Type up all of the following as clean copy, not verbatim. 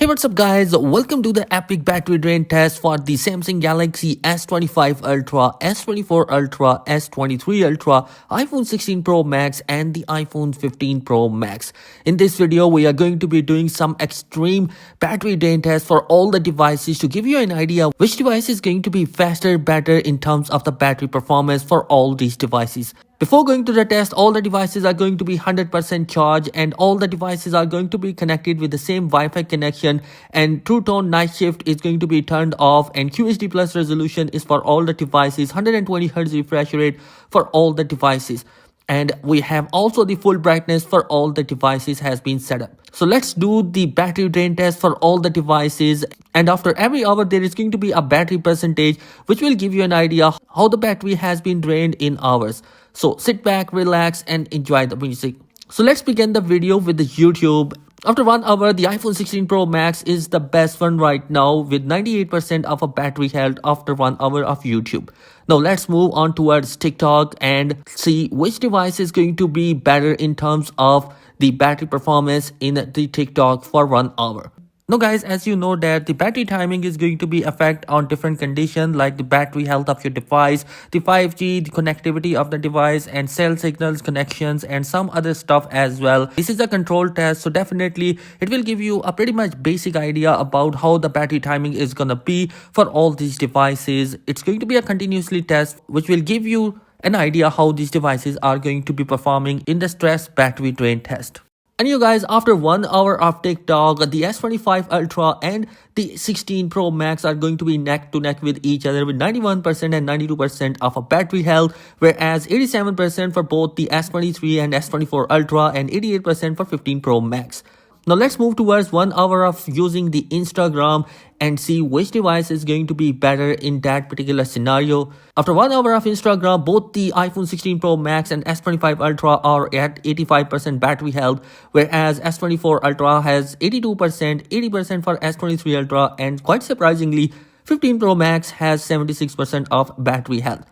Hey, what's up guys? Welcome to the epic battery drain test for the Samsung Galaxy S25 Ultra, S24 Ultra, S23 Ultra, iPhone 16 Pro Max and the iPhone 15 Pro Max. In this video, we are going to be doing some extreme battery drain tests for all the devices to give you an idea which device is going to be faster, better in terms of the battery performance for all these devices. Before going to the test, all the devices are going to be 100% charged and all the devices are going to be connected with the same Wi-Fi connection, and True Tone night shift is going to be turned off, and QHD plus resolution is for all the devices, 120Hz refresh rate for all the devices. And we have also the full brightness for all the devices has been set up. So let's do the battery drain test for all the devices, and after every hour there is going to be a battery percentage which will give you an idea how the battery has been drained in hours. So sit back, relax and enjoy the music. So let's begin the video with the YouTube. After 1 hour, the iPhone 16 Pro Max is the best one right now with 98% of a battery health after 1 hour of YouTube. Now let's move on towards TikTok and see which device is going to be better in terms of the battery performance in the TikTok for 1 hour. Now guys, as you know that the battery timing is going to be affect on different conditions like the battery health of your device, the 5G, the connectivity of the device and cell signals connections and some other stuff as well. This is a control test, so definitely it will give you a pretty much basic idea about how the battery timing is gonna be for all these devices. It's going to be a continuously test which will give you an idea how these devices are going to be performing in the stress battery drain test. And you guys, after 1 hour of TikTok, the S25 Ultra and the 16 Pro Max are going to be neck to neck with each other with 91% and 92% of a battery health, whereas 87% for both the S23 and S24 Ultra and 88% for 15 Pro Max. Now let's move towards 1 hour of using the Instagram and see which device is going to be better in that particular scenario. After 1 hour of Instagram, both the iPhone 16 Pro Max and S25 Ultra are at 85% battery health, whereas S24 Ultra has 82%, 80% for S23 Ultra, and quite surprisingly, 15 Pro Max has 76% of battery health.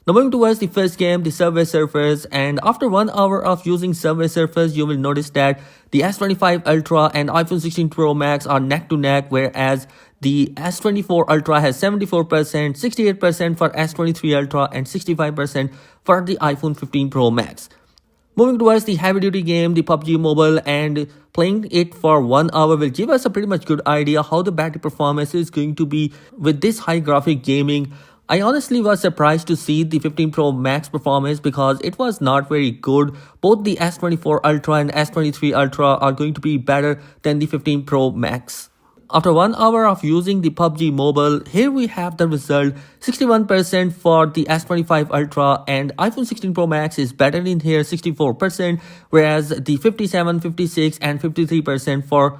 Now moving towards the first game, the Subway Surfers, and after 1 hour of using Subway Surfers, you will notice that the S25 Ultra and iPhone 16 Pro Max are neck to neck, whereas the S24 Ultra has 74%, 68% for S23 Ultra and 65% for the iPhone 15 Pro Max. Moving towards the heavy duty game, the PUBG Mobile, and playing it for 1 hour will give us a pretty much good idea how the battery performance is going to be with this high graphic gaming. I honestly was surprised to see the 15 Pro Max performance because it was not very good. Both the S24 Ultra and S23 Ultra are going to be better than the 15 Pro Max. After 1 hour of using the PUBG Mobile, here we have the result. 61% for the S25 Ultra and iPhone 16 Pro Max is better in here, 64%, whereas the 57, 56 and 53% for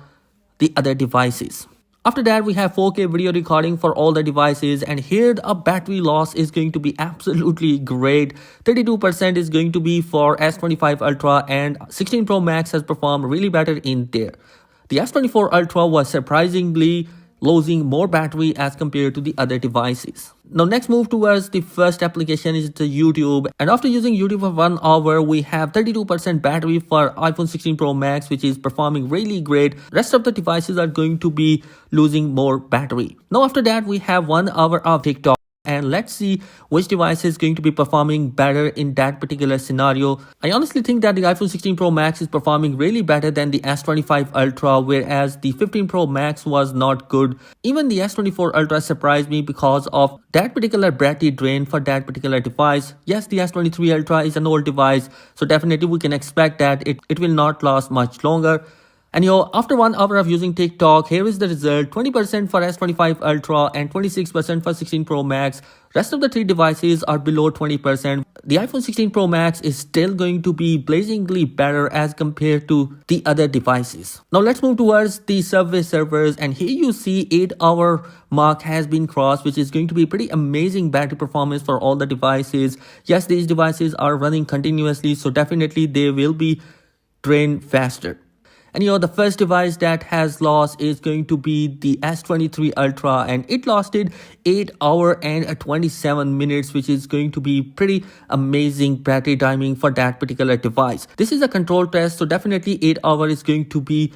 the other devices. After that, we have 4K video recording for all the devices, and here the battery loss is going to be absolutely great. 32% is going to be for S25 Ultra and 16 Pro Max has performed really better in there. The S24 Ultra was surprisingly losing more battery as compared to the other devices. Now next move towards the first application is the YouTube, and after using YouTube for 1 hour, we have 32% battery for iPhone 16 Pro Max, which is performing really great. Rest of the devices are going to be losing more battery. Now after that, we have 1 hour of TikTok, and let's see which device is going to be performing better in that particular scenario. I honestly think that the iPhone 16 Pro Max is performing really better than the S25 Ultra, whereas the 15 Pro Max was not good. Even the S24 Ultra surprised me because of that particular battery drain for that particular device. Yes, the S23 Ultra is an old device, so definitely we can expect that it will not last much longer. And after 1 hour of using TikTok, here is the result. 20% for S25 Ultra and 26% for 16 Pro Max. Rest of the three devices are below 20%. The iPhone 16 Pro Max is still going to be blazingly better as compared to the other devices. Now let's move towards the Subway Surfers, and here you see 8 hour mark has been crossed, which is going to be pretty amazing battery performance for all the devices. Yes, these devices are running continuously, so definitely they will be drained faster. And the first device that has lost is going to be the S23 Ultra, and it lasted 8 hours and 27 minutes, which is going to be pretty amazing battery timing for that particular device. This is a control test, so definitely 8 hours is going to be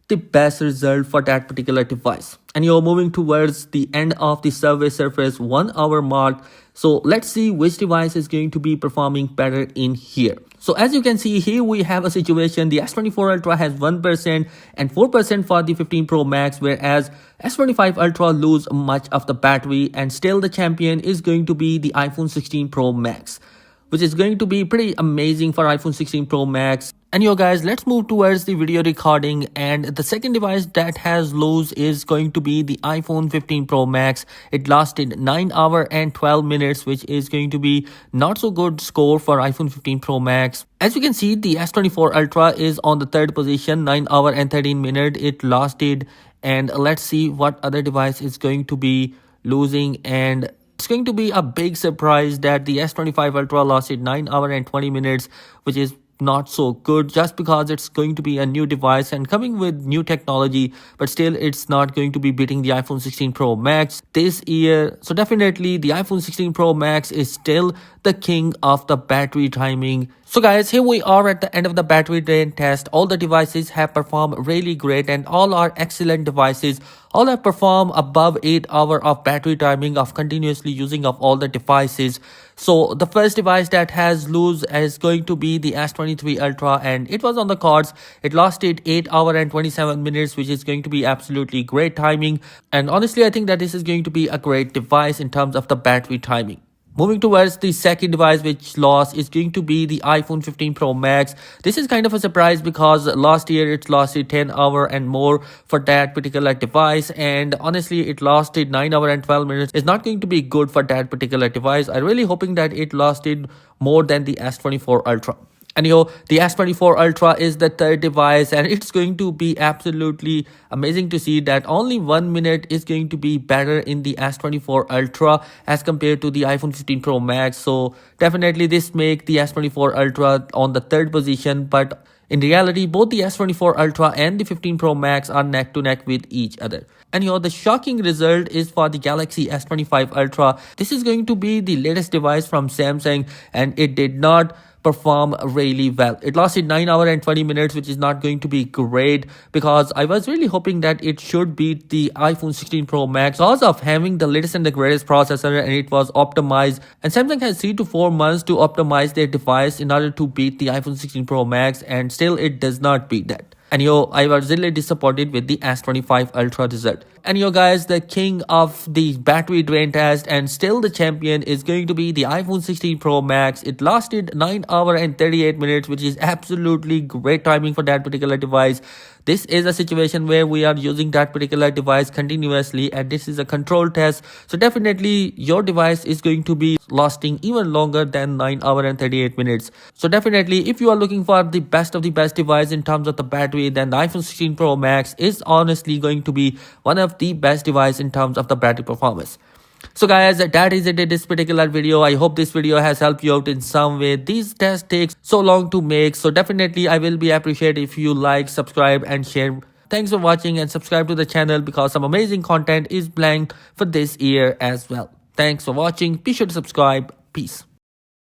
the best result for that particular device. And you're moving towards the end of the survey surface 1 hour mark. So let's see which device is going to be performing better in here. So as you can see here, we have a situation. The S24 Ultra has 1% and 4% for the 15 Pro Max, whereas S25 Ultra lose much of the battery, and still the champion is going to be the iPhone 16 Pro Max, which is going to be pretty amazing for iPhone 16 Pro Max. And yo guys, let's move towards the video recording, and the second device that has lows is going to be the iPhone 15 Pro Max. It lasted 9 hours and 12 minutes, which is going to be not so good score for iPhone 15 Pro Max. As you can see, the S24 Ultra is on the third position, 9 hours and 13 minutes it lasted. And let's see what other device is going to be losing, and it's going to be a big surprise that the S25 Ultra lasted 9 hours and 20 minutes, which is not so good just because it's going to be a new device and coming with new technology, but still it's not going to be beating the iPhone 16 Pro Max this year. So definitely the iPhone 16 Pro Max is still the king of the battery timing. So guys, here we are at the end of the battery drain test. All the devices have performed really great and all are excellent devices. All have performed above 8 hours of battery timing of continuously using of all the devices. So the first device that has lose is going to be the S23 Ultra, and it was on the cards. It lasted 8 hours and 27 minutes, which is going to be absolutely great timing. And honestly, I think that this is going to be a great device in terms of the battery timing. Moving towards the second device which lost is going to be the iPhone 15 Pro Max. This is kind of a surprise because last year it lasted 10 hours and more for that particular device, and honestly it lasted 9 hours and 12 minutes. It's not going to be good for that particular device. I'm really hoping that it lasted more than the S24 Ultra. And the S24 Ultra is the third device, and it's going to be absolutely amazing to see that only 1 minute is going to be better in the S24 Ultra as compared to the iPhone 15 Pro Max. So definitely this make the S24 Ultra on the third position, but in reality, both the S24 Ultra and the 15 Pro Max are neck to neck with each other. And the shocking result is for the Galaxy S25 Ultra. This is going to be the latest device from Samsung, and it did not perform really well. It lasted 9 hours and 20 minutes, which is not going to be great because I was really hoping that it should beat the iPhone 16 Pro Max because of having the latest and the greatest processor, and it was optimized. And Samsung has 3 to 4 months to optimize their device in order to beat the iPhone 16 Pro Max, and still it does not beat that. And I was really disappointed with the S25 Ultra result. And guys, the king of the battery drain test and still the champion is going to be the iPhone 16 Pro Max. It lasted 9 hours and 38 minutes, which is absolutely great timing for that particular device. This is a situation where we are using that particular device continuously, and this is a control test. So definitely your device is going to be lasting even longer than 9 hours and 38 minutes. So definitely if you are looking for the best of the best device in terms of the battery, then the iPhone 16 Pro Max is honestly going to be one of the best device in terms of the battery performance. So guys, that is it in this particular video. I hope this video has helped you out in some way. These tests take so long to make, so definitely I will be appreciated if you like, subscribe and share. Thanks for watching, and subscribe to the channel because some amazing content is planned for this year as well. Thanks for watching. Be sure to subscribe. Peace.